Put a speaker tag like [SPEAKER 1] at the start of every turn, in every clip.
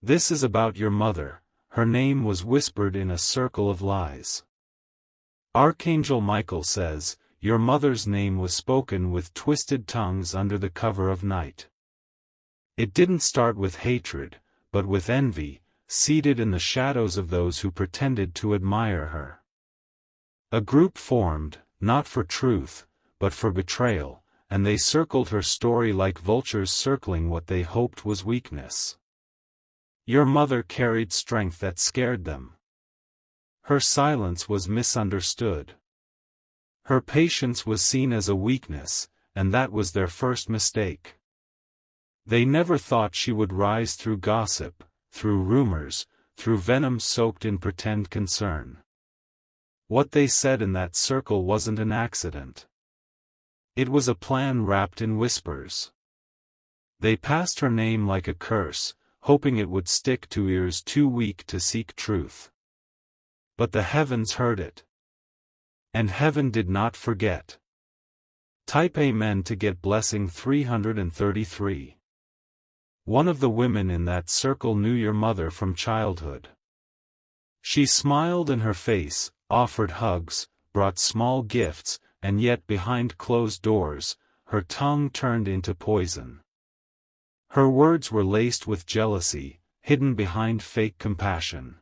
[SPEAKER 1] This is about your mother, her name was whispered in a circle of lies. Archangel Michael says, your mother's name was spoken with twisted tongues under the cover of night. It didn't start with hatred, but with envy, seated in the shadows of those who pretended to admire her. A group formed, not for truth, but for betrayal, and they circled her story like vultures circling what they hoped was weakness. Your mother carried strength that scared them. Her silence was misunderstood. Her patience was seen as a weakness, and that was their first mistake. They never thought she would rise through gossip, through rumors, through venom soaked in pretend concern. What they said in that circle wasn't an accident. It was a plan wrapped in whispers. They passed her name like a curse, hoping it would stick to ears too weak to seek truth. But the heavens heard it. And heaven did not forget. Type Amen to get blessing 333. One of the women in that circle knew your mother from childhood. She smiled in her face, offered hugs, brought small gifts, and yet behind closed doors, her tongue turned into poison. Her words were laced with jealousy, hidden behind fake compassion.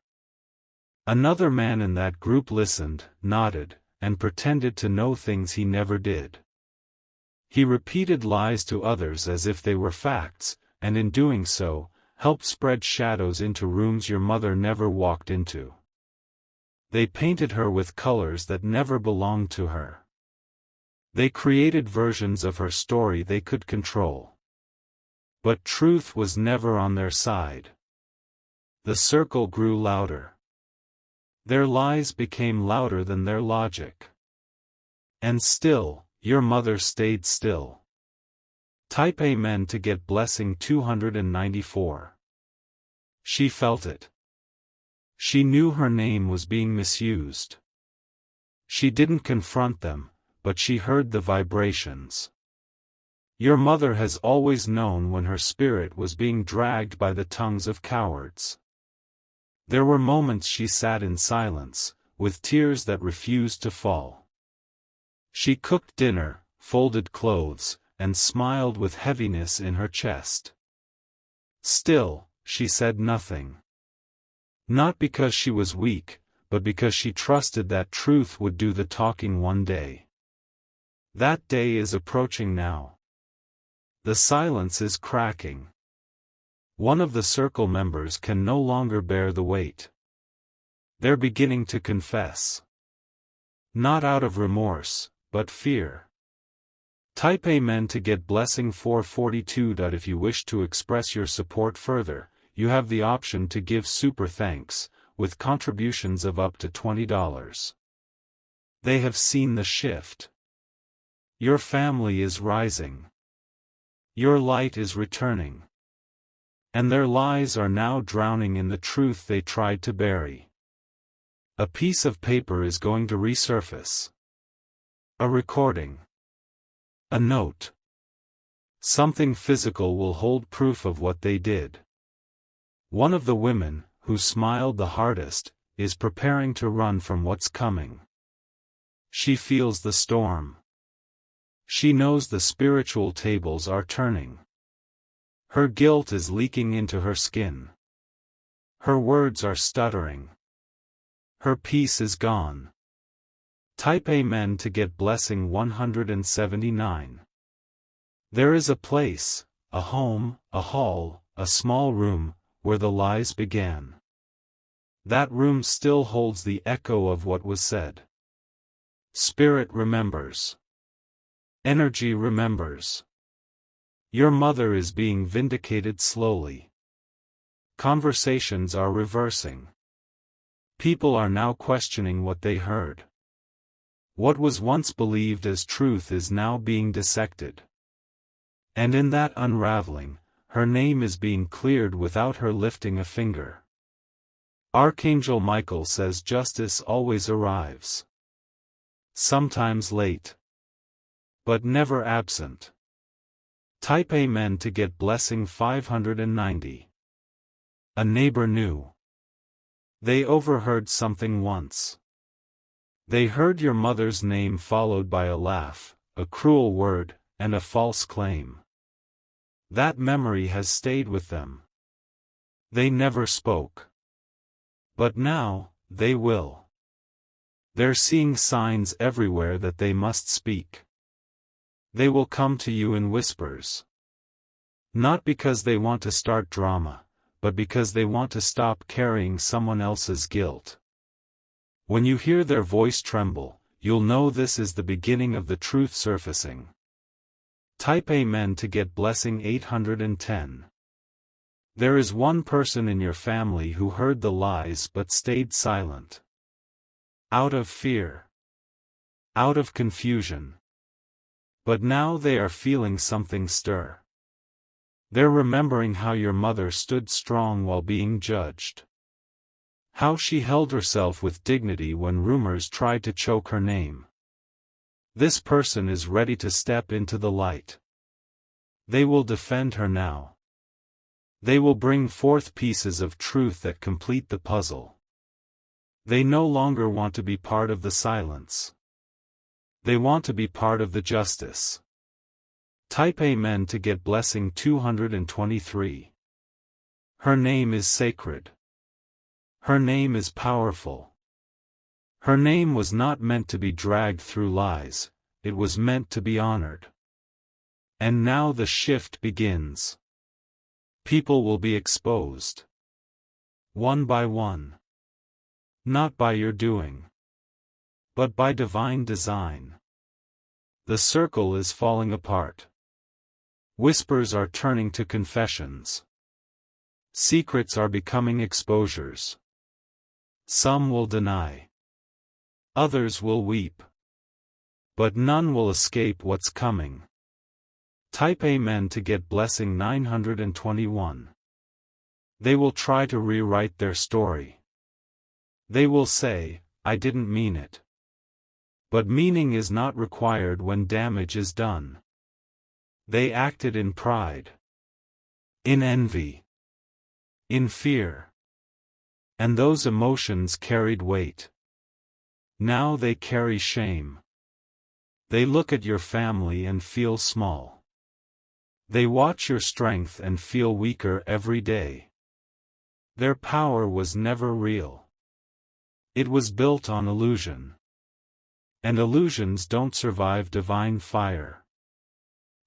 [SPEAKER 1] Another man in that group listened, nodded, and pretended to know things he never did. He repeated lies to others as if they were facts, and in doing so, helped spread shadows into rooms your mother never walked into. They painted her with colors that never belonged to her. They created versions of her story they could control. But truth was never on their side. The circle grew louder. Their lies became louder than their logic. And still, your mother stayed still. Type Amen to get blessing 294. She felt it. She knew her name was being misused. She didn't confront them, but she heard the vibrations. Your mother has always known when her spirit was being dragged by the tongues of cowards. There were moments she sat in silence, with tears that refused to fall. She cooked dinner, folded clothes, and smiled with heaviness in her chest. Still, she said nothing. Not because she was weak, but because she trusted that truth would do the talking one day. That day is approaching now. The silence is cracking. One of the circle members can no longer bear the weight. They're beginning to confess. Not out of remorse, but fear. Type Amen to get blessing 442. If you wish to express your support further, you have the option to give super thanks, with contributions of up to $20. They have seen the shift. Your family is rising. Your light is returning. And their lies are now drowning in the truth they tried to bury. A piece of paper is going to resurface. A recording. A note. Something physical will hold proof of what they did. One of the women, who smiled the hardest, is preparing to run from what's coming. She feels the storm. She knows the spiritual tables are turning. Her guilt is leaking into her skin. Her words are stuttering. Her peace is gone. Type Amen to get blessing 179. There is a place, a home, a hall, a small room, where the lies began. That room still holds the echo of what was said. Spirit remembers. Energy remembers. Your mother is being vindicated slowly. Conversations are reversing. People are now questioning what they heard. What was once believed as truth is now being dissected. And in that unraveling, her name is being cleared without her lifting a finger. Archangel Michael says justice always arrives. Sometimes late. But never absent. Type Amen to get blessing 590. A neighbor knew. They overheard something once. They heard your mother's name followed by a laugh, a cruel word, and a false claim. That memory has stayed with them. They never spoke. But now, they will. They're seeing signs everywhere that they must speak. They will come to you in whispers. Not because they want to start drama, but because they want to stop carrying someone else's guilt. When you hear their voice tremble, you'll know this is the beginning of the truth surfacing. Type Amen to get blessing 810. There is one person in your family who heard the lies but stayed silent. Out of fear. Out of confusion. But now they are feeling something stir. They're remembering how your mother stood strong while being judged. How she held herself with dignity when rumors tried to choke her name. This person is ready to step into the light. They will defend her now. They will bring forth pieces of truth that complete the puzzle. They no longer want to be part of the silence. They want to be part of the justice. Type Amen to get blessing 223. Her name is sacred. Her name is powerful. Her name was not meant to be dragged through lies, it was meant to be honored. And now the shift begins. People will be exposed. One by one. Not by your doing. But by divine design. The circle is falling apart. Whispers are turning to confessions. Secrets are becoming exposures. Some will deny. Others will weep. But none will escape what's coming. Type Amen to get blessing 921. They will try to rewrite their story. They will say, I didn't mean it. But meaning is not required when damage is done. They acted in pride. In envy. In fear. And those emotions carried weight. Now they carry shame. They look at your family and feel small. They watch your strength and feel weaker every day. Their power was never real. It was built on illusion. And illusions don't survive divine fire.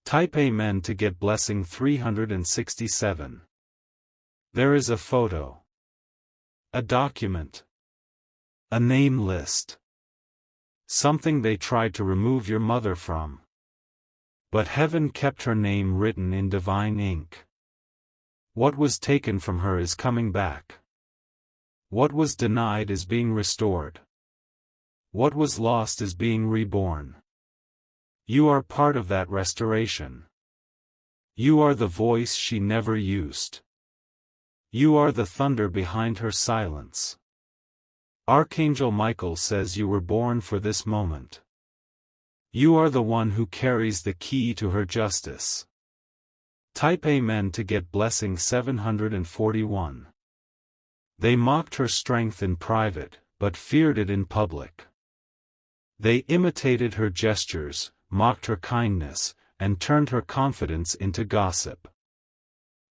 [SPEAKER 1] Type Amen to get blessing 367. There is a photo. A document. A name list. Something they tried to remove your mother from. But heaven kept her name written in divine ink. What was taken from her is coming back. What was denied is being restored. What was lost is being reborn. You are part of that restoration. You are the voice she never used. You are the thunder behind her silence. Archangel Michael says you were born for this moment. You are the one who carries the key to her justice. Type Amen to get blessing 741. They mocked her strength in private, but feared it in public. They imitated her gestures, mocked her kindness, and turned her confidence into gossip.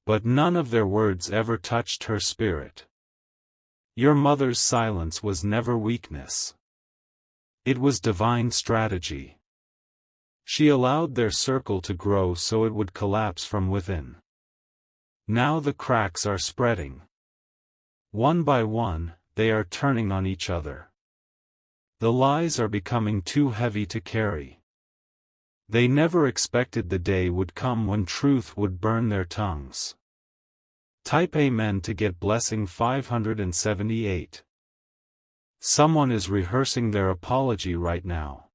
[SPEAKER 1] But none of their words ever touched her spirit. Your mother's silence was never weakness. It was divine strategy. She allowed their circle to grow so it would collapse from within. Now the cracks are spreading. One by one, they are turning on each other. The lies are becoming too heavy to carry. They never expected the day would come when truth would burn their tongues. Type Amen to get blessing 578. Someone is rehearsing their apology right now.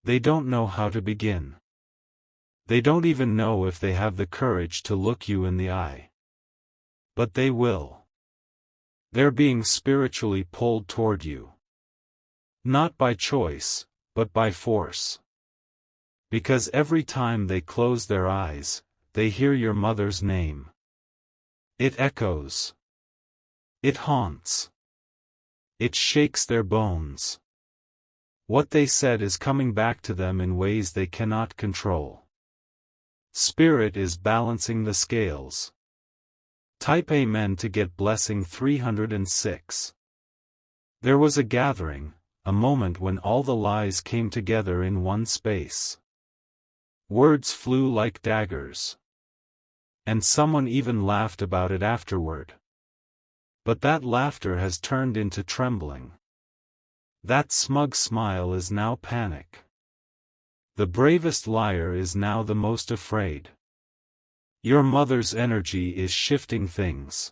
[SPEAKER 1] They don't know how to begin. They don't even know if they have the courage to look you in the eye. But they will. They're being spiritually pulled toward you. Not by choice, but by force. Because every time they close their eyes, they hear your mother's name. It echoes. It haunts. It shakes their bones. What they said is coming back to them in ways they cannot control. Spirit is balancing the scales. Type Amen to get blessing 306. There was a gathering, a moment when all the lies came together in one space. Words flew like daggers. And someone even laughed about it afterward. But that laughter has turned into trembling. That smug smile is now panic. The bravest liar is now the most afraid. Your mother's energy is shifting things.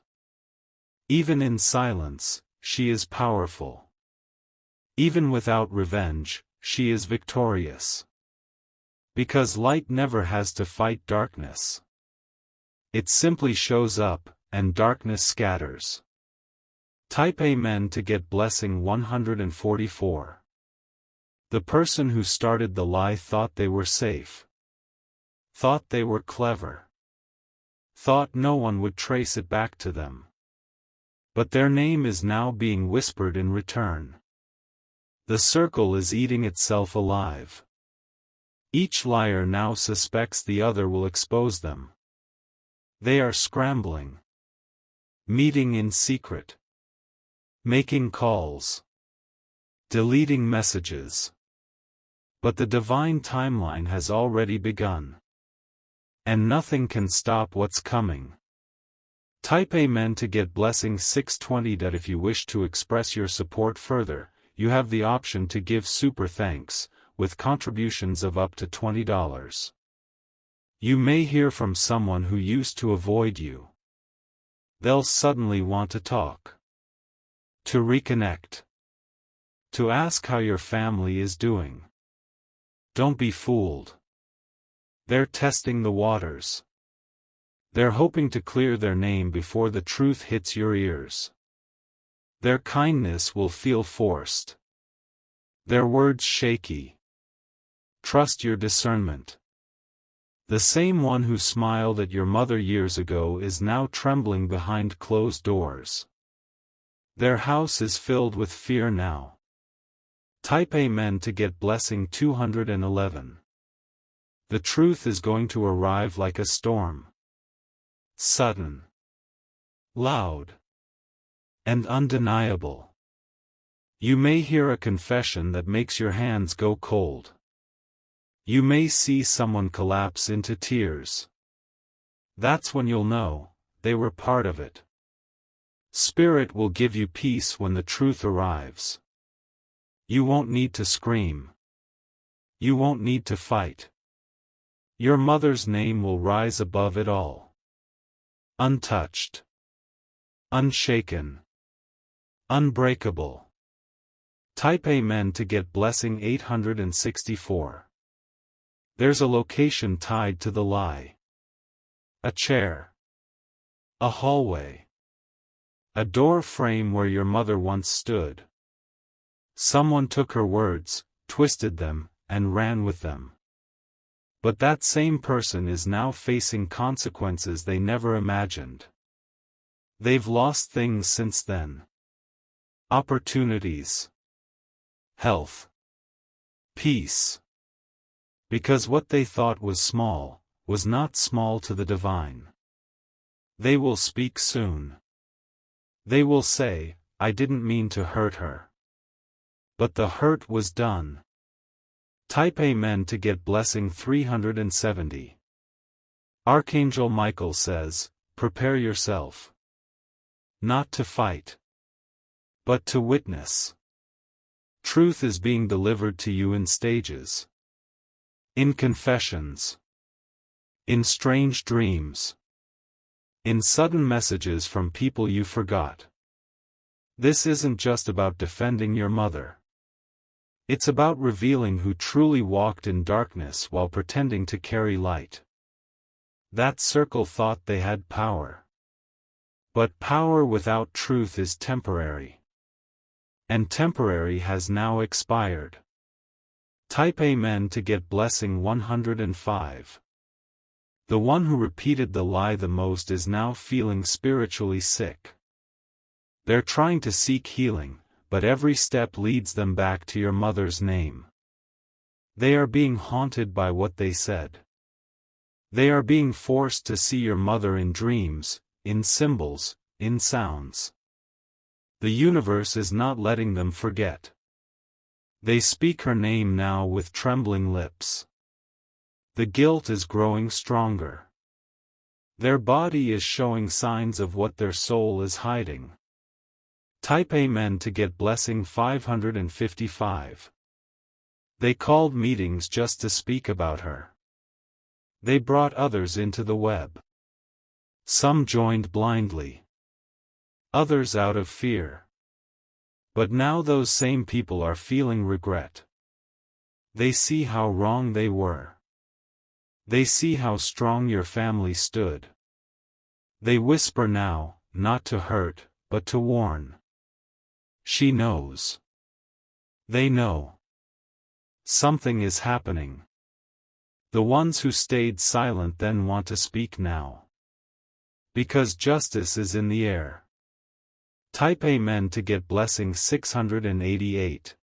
[SPEAKER 1] Even in silence, she is powerful. Even without revenge, she is victorious. Because light never has to fight darkness. It simply shows up, and darkness scatters. Type Amen to get blessing 144. The person who started the lie thought they were safe. Thought they were clever. Thought no one would trace it back to them. But their name is now being whispered in return. The circle is eating itself alive. Each liar now suspects the other will expose them. They are scrambling. Meeting in secret. Making calls. Deleting messages. But the divine timeline has already begun. And nothing can stop what's coming. Type Amen to get blessing 620. If you wish to express your support further, you have the option to give super thanks, with contributions of up to $20. You may hear from someone who used to avoid you. They'll suddenly want to talk. To reconnect. To ask how your family is doing. Don't be fooled. They're testing the waters. They're hoping to clear their name before the truth hits your ears. Their kindness will feel forced. Their words shaky. Trust your discernment. The same one who smiled at your mother years ago is now trembling behind closed doors. Their house is filled with fear now. Type Amen to get blessing 211. The truth is going to arrive like a storm. Sudden. Loud. And undeniable. You may hear a confession that makes your hands go cold. You may see someone collapse into tears. That's when you'll know, they were part of it. Spirit will give you peace when the truth arrives. You won't need to scream. You won't need to fight. Your mother's name will rise above it all. Untouched. Unshaken. Unbreakable. Type Amen to get blessing 864. There's a location tied to the lie. A chair. A hallway. A door frame where your mother once stood. Someone took her words, twisted them, and ran with them. But that same person is now facing consequences they never imagined. They've lost things since then. Opportunities. Health. Peace. Because what they thought was small, was not small to the divine. They will speak soon. They will say, I didn't mean to hurt her. But the hurt was done. Type Amen to get blessing 370. Archangel Michael says, prepare yourself. Not to fight. But to witness. Truth is being delivered to you in stages. In confessions. In strange dreams. In sudden messages from people you forgot. This isn't just about defending your mother. It's about revealing who truly walked in darkness while pretending to carry light. That circle thought they had power. But power without truth is temporary. And temporary has now expired. Type Amen to get blessing 105. The one who repeated the lie the most is now feeling spiritually sick. They're trying to seek healing, but every step leads them back to your mother's name. They are being haunted by what they said. They are being forced to see your mother in dreams, in symbols, in sounds. The universe is not letting them forget. They speak her name now with trembling lips. The guilt is growing stronger. Their body is showing signs of what their soul is hiding. Type Amen to get blessing 555. They called meetings just to speak about her. They brought others into the web. Some joined blindly. Others out of fear. But now those same people are feeling regret. They see how wrong they were. They see how strong your family stood. They whisper now, not to hurt, but to warn. She knows. They know. Something is happening. The ones who stayed silent then want to speak now. Because justice is in the air. Type Amen to get blessing 688.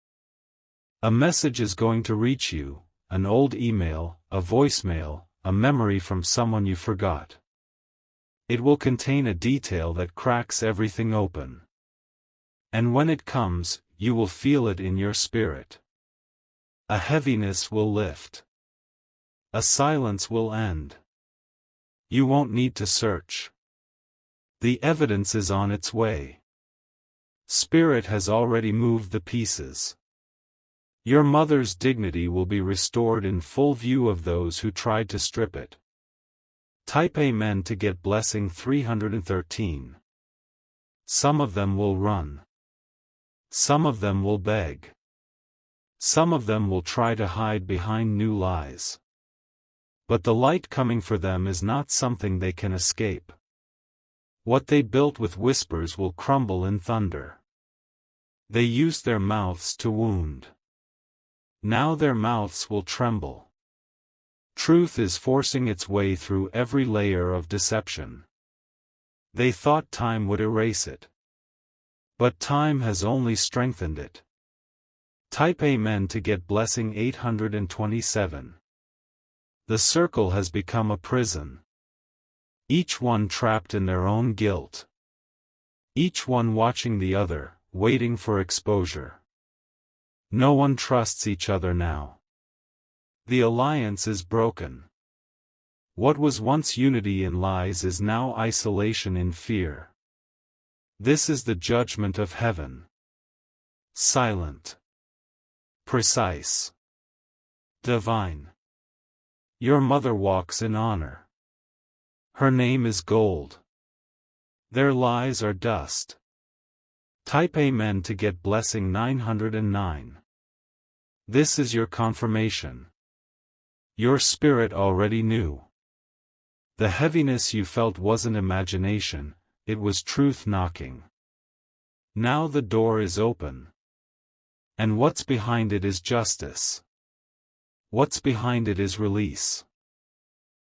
[SPEAKER 1] A message is going to reach you, an old email, a voicemail, a memory from someone you forgot. It will contain a detail that cracks everything open. And when it comes, you will feel it in your spirit. A heaviness will lift. A silence will end. You won't need to search. The evidence is on its way. Spirit has already moved the pieces. Your mother's dignity will be restored in full view of those who tried to strip it. Type Amen to get blessing 313. Some of them will run. Some of them will beg. Some of them will try to hide behind new lies. But the light coming for them is not something they can escape. What they built with whispers will crumble in thunder. They used their mouths to wound. Now their mouths will tremble. Truth is forcing its way through every layer of deception. They thought time would erase it. But time has only strengthened it. Type Amen to get blessing 827. The circle has become a prison. Each one trapped in their own guilt. Each one watching the other, waiting for exposure. No one trusts each other now. The alliance is broken. What was once unity in lies is now isolation in fear. This is the judgment of heaven. Silent. Precise. Divine. Your mother walks in honor. Her name is gold. Their lies are dust. Type Amen to get blessing 909. This is your confirmation. Your spirit already knew. The heaviness you felt wasn't imagination, it was truth knocking. Now the door is open. And what's behind it is justice. What's behind it is release.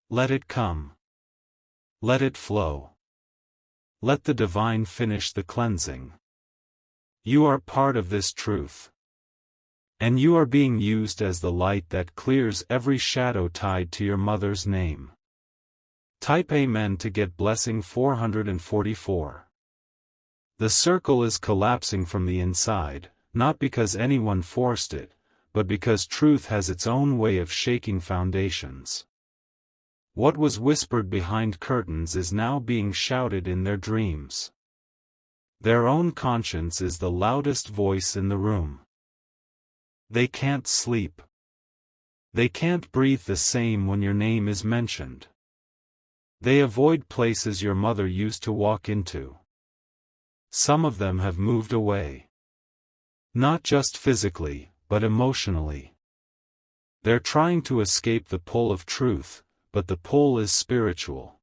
[SPEAKER 1] Let it come. Let it flow. Let the divine finish the cleansing. You are part of this truth. And you are being used as the light that clears every shadow tied to your mother's name. Type Amen to get blessing 444. The circle is collapsing from the inside, not because anyone forced it, but because truth has its own way of shaking foundations. What was whispered behind curtains is now being shouted in their dreams. Their own conscience is the loudest voice in the room. They can't sleep. They can't breathe the same when your name is mentioned. They avoid places your mother used to walk into. Some of them have moved away. Not just physically, but emotionally. They're trying to escape the pull of truth, but the pull is spiritual.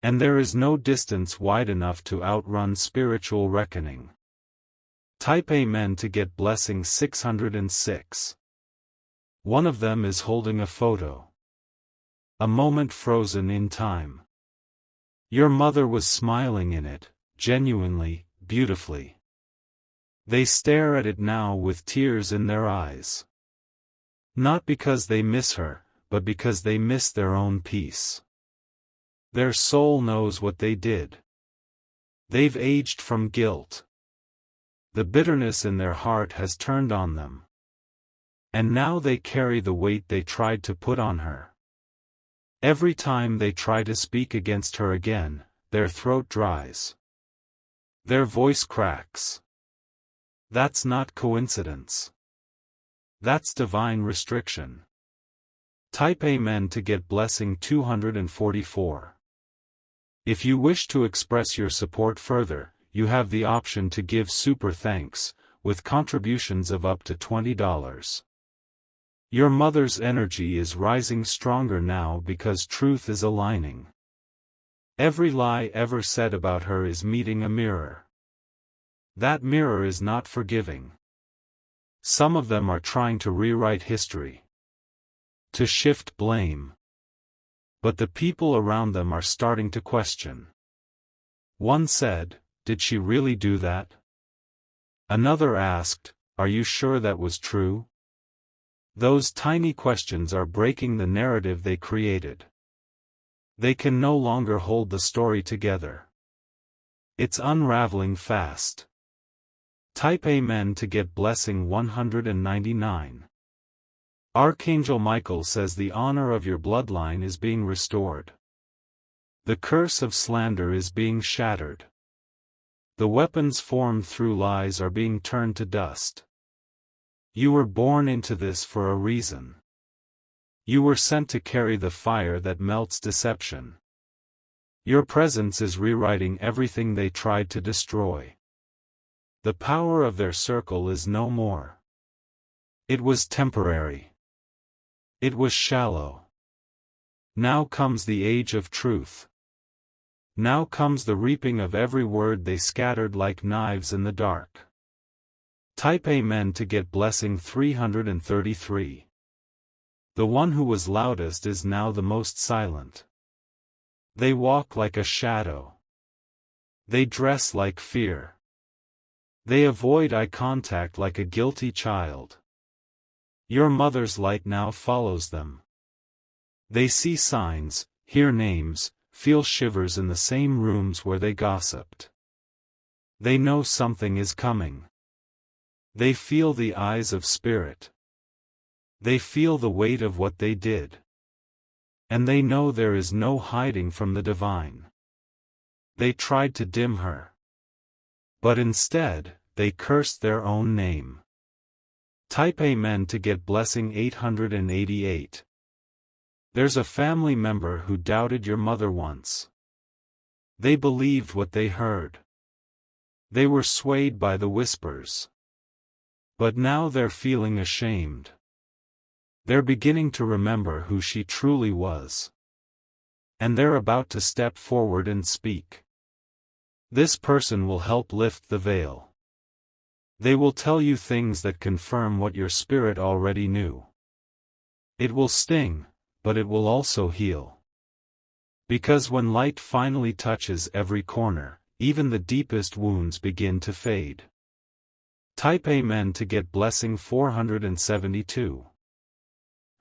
[SPEAKER 1] And there is no distance wide enough to outrun spiritual reckoning. Type Amen to get blessing 606. One of them is holding a photo. a moment frozen in time. Your mother was smiling in it, genuinely, beautifully. They stare at it now with tears in their eyes. Not because they miss her, but because they miss their own peace. Their soul knows what they did. They've aged from guilt. The bitterness in their heart has turned on them. And now they carry the weight they tried to put on her. Every time they try to speak against her again, their throat dries. Their voice cracks. That's not coincidence. That's divine restriction. Type Amen to get blessing 244. If you wish to express your support further, you have the option to give super thanks, with contributions of up to $20. Your mother's energy is rising stronger now because truth is aligning. Every lie ever said about her is meeting a mirror. That mirror is not forgiving. Some of them are trying to rewrite history, to shift blame. But the people around them are starting to question. One said, "Did she really do that?" Another asked, "Are you sure that was true?" Those tiny questions are breaking the narrative they created. They can no longer hold the story together. It's unraveling fast. Type Amen to get blessing 199. Archangel Michael says the honor of your bloodline is being restored. The curse of slander is being shattered. The weapons formed through lies are being turned to dust. You were born into this for a reason. You were sent to carry the fire that melts deception. Your presence is rewriting everything they tried to destroy. The power of their circle is no more. It was temporary. It was shallow. Now comes the age of truth. Now comes the reaping of every word they scattered like knives in the dark. Type Amen to get blessing 333. The one who was loudest is now the most silent. They walk like a shadow. They dress like fear. They avoid eye contact like a guilty child. Your mother's light now follows them. They see signs, hear names, feel shivers in the same rooms where they gossiped. They know something is coming. They feel the eyes of spirit. They feel the weight of what they did. And they know there is no hiding from the divine. They tried to dim her. But instead, they cursed their own name. Type Amen to get blessing 888. There's a family member who doubted your mother once. They believed what they heard. They were swayed by the whispers. But now they're feeling ashamed. They're beginning to remember who she truly was. And they're about to step forward and speak. This person will help lift the veil. They will tell you things that confirm what your spirit already knew. It will sting, but it will also heal. Because when light finally touches every corner, even the deepest wounds begin to fade. Type Amen to get blessing 472.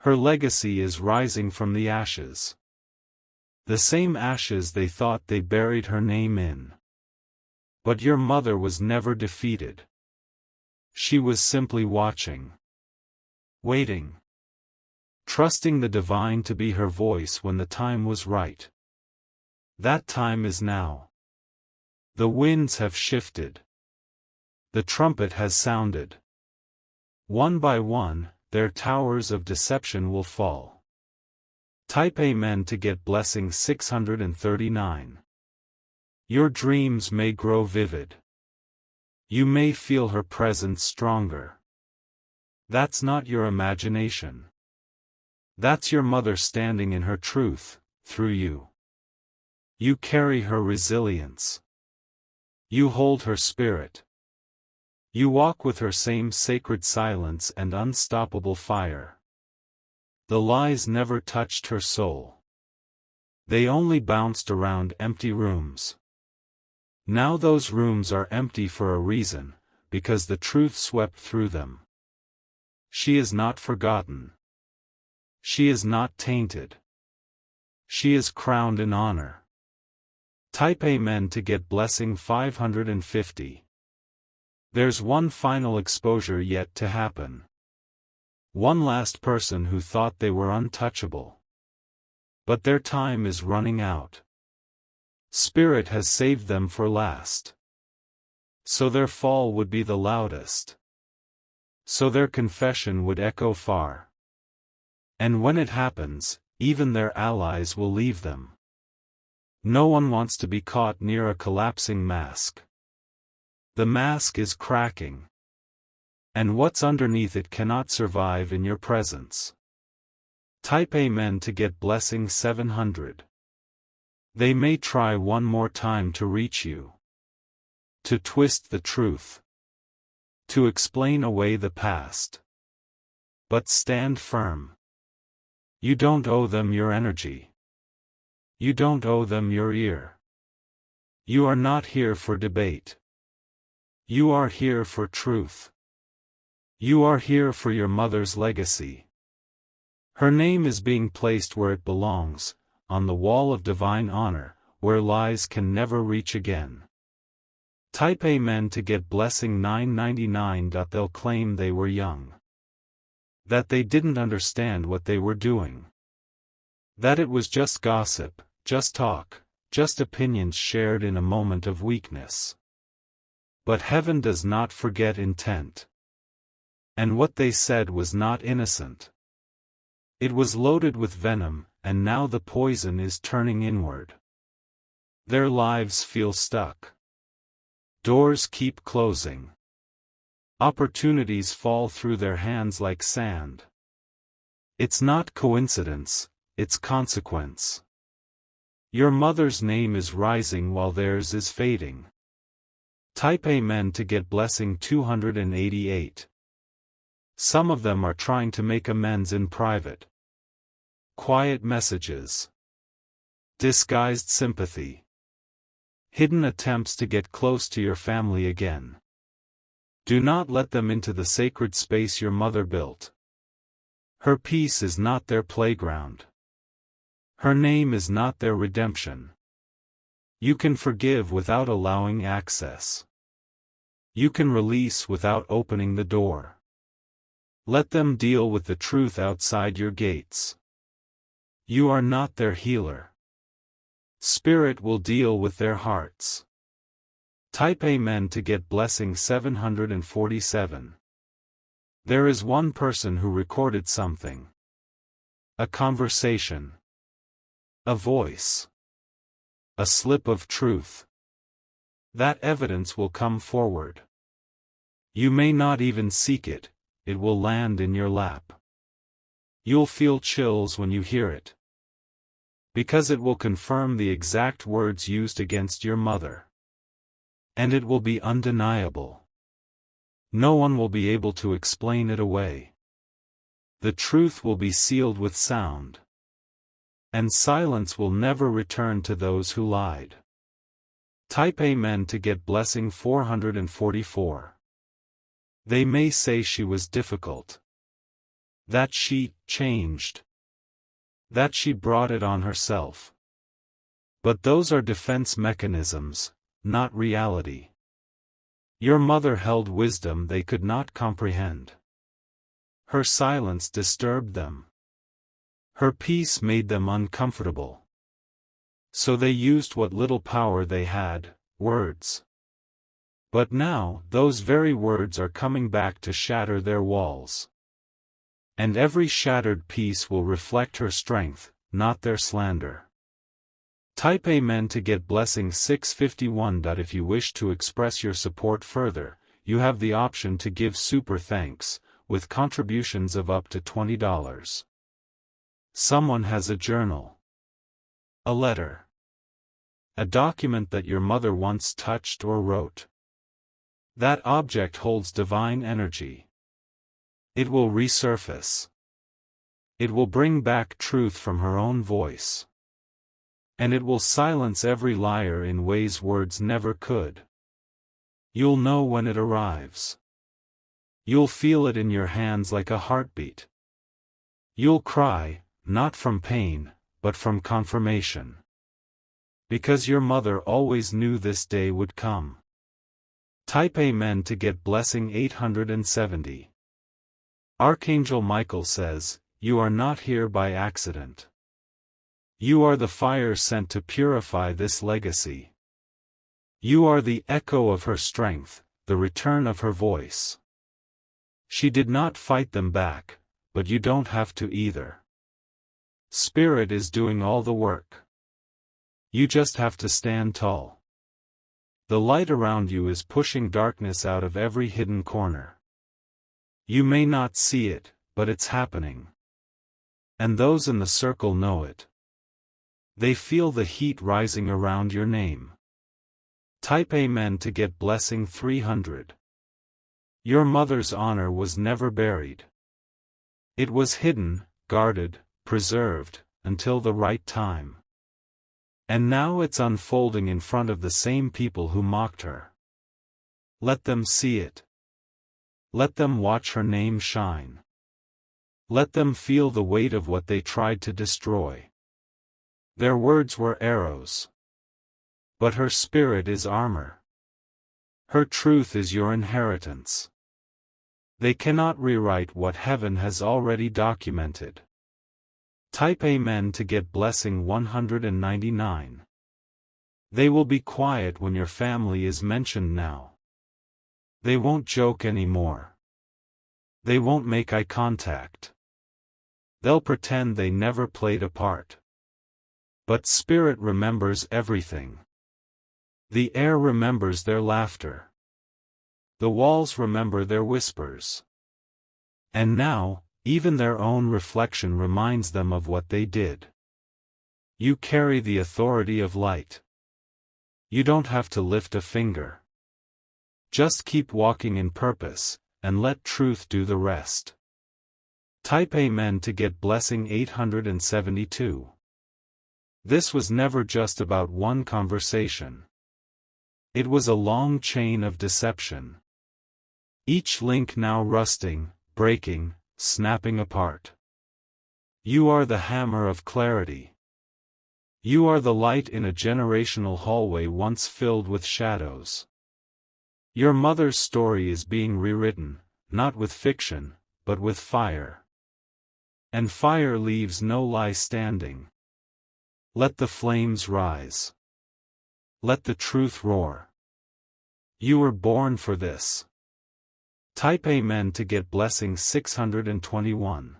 [SPEAKER 1] Her legacy is rising from the ashes. The same ashes they thought they buried her name in. But your mother was never defeated. She was simply watching. Waiting. Trusting the divine to be her voice when the time was right. That time is now. The winds have shifted. The trumpet has sounded. One by one, their towers of deception will fall. Type Amen to get blessing 639. Your dreams may grow vivid. You may feel her presence stronger. That's not your imagination. That's your mother standing in her truth, through you. You carry her resilience. You hold her spirit. You walk with her same sacred silence and unstoppable fire. The lies never touched her soul. They only bounced around empty rooms. Now those rooms are empty for a reason, because the truth swept through them. She is not forgotten. She is not tainted. She is crowned in honor. Type Amen to get blessing 550. There's one final exposure yet to happen. One last person who thought they were untouchable. But their time is running out. Spirit has saved them for last. So their fall would be the loudest. So their confession would echo far. And when it happens, even their allies will leave them. No one wants to be caught near a collapsing mask. The mask is cracking. And what's underneath it cannot survive in your presence. Type Amen to get blessing 700. They may try one more time to reach you. To twist the truth. To explain away the past. But stand firm. You don't owe them your energy. You don't owe them your ear. You are not here for debate. You are here for truth. You are here for your mother's legacy. Her name is being placed where it belongs, on the wall of divine honor, where lies can never reach again. Type Amen to get blessing 999. They'll claim they were young. That they didn't understand what they were doing. That it was just gossip, just talk, just opinions shared in a moment of weakness. But heaven does not forget intent. And what they said was not innocent. It was loaded with venom, and now the poison is turning inward. Their lives feel stuck. Doors keep closing. Opportunities fall through their hands like sand. It's not coincidence, it's consequence. Your mother's name is rising while theirs is fading. Type Amen to get blessing 288. Some of them are trying to make amends in private. Quiet messages. Disguised sympathy. Hidden attempts to get close to your family again. Do not let them into the sacred space your mother built. Her peace is not their playground. Her name is not their redemption. You can forgive without allowing access. You can release without opening the door. Let them deal with the truth outside your gates. You are not their healer. Spirit will deal with their hearts. Type Amen to get blessing 747. There is one person who recorded something. A conversation. A voice. A slip of truth. That evidence will come forward. You may not even seek it, it will land in your lap. You'll feel chills when you hear it. Because it will confirm the exact words used against your mother. And it will be undeniable. No one will be able to explain it away. The truth will be sealed with sound. And silence will never return to those who lied. Type Amen to get blessing 444. They may say she was difficult. That she changed. That she brought it on herself. But those are defense mechanisms, not reality. Your mother held wisdom they could not comprehend. Her silence disturbed them. Her peace made them uncomfortable. So they used what little power they had, words. But now, those very words are coming back to shatter their walls. And every shattered piece will reflect her strength, not their slander. Type Amen to get blessing 651. If you wish to express your support further, you have the option to give super thanks, with contributions of up to $20. Someone has a journal. A letter. A document that your mother once touched or wrote. That object holds divine energy. It will resurface. It will bring back truth from her own voice. And it will silence every liar in ways words never could. You'll know when it arrives. You'll feel it in your hands like a heartbeat. You'll cry, not from pain, but from confirmation. Because your mother always knew this day would come. Type Amen to get blessing 870. Archangel Michael says, "You are not here by accident. You are the fire sent to purify this legacy. You are the echo of her strength, the return of her voice. She did not fight them back, but you don't have to either. Spirit is doing all the work. You just have to stand tall. The light around you is pushing darkness out of every hidden corner. You may not see it, but it's happening. And those in the circle know it. They feel the heat rising around your name." Type Amen to get blessing 300. Your mother's honor was never buried. It was hidden, guarded, preserved, until the right time. And now it's unfolding in front of the same people who mocked her. Let them see it. Let them watch her name shine. Let them feel the weight of what they tried to destroy. Their words were arrows. But her spirit is armor. Her truth is your inheritance. They cannot rewrite what heaven has already documented. Type Amen to get blessing 199. They will be quiet when your family is mentioned now. They won't joke anymore. They won't make eye contact. They'll pretend they never played a part. But Spirit remembers everything. The air remembers their laughter. The walls remember their whispers. And now, even their own reflection reminds them of what they did. You carry the authority of light. You don't have to lift a finger. Just keep walking in purpose, and let truth do the rest. Type Amen to get blessing 872. This was never just about one conversation. It was a long chain of deception. Each link now rusting, breaking, snapping apart. You are the hammer of clarity. You are the light in a generational hallway once filled with shadows. Your mother's story is being rewritten, not with fiction, but with fire. And fire leaves no lie standing. Let the flames rise. Let the truth roar. You were born for this. Type Amen to get blessing 621.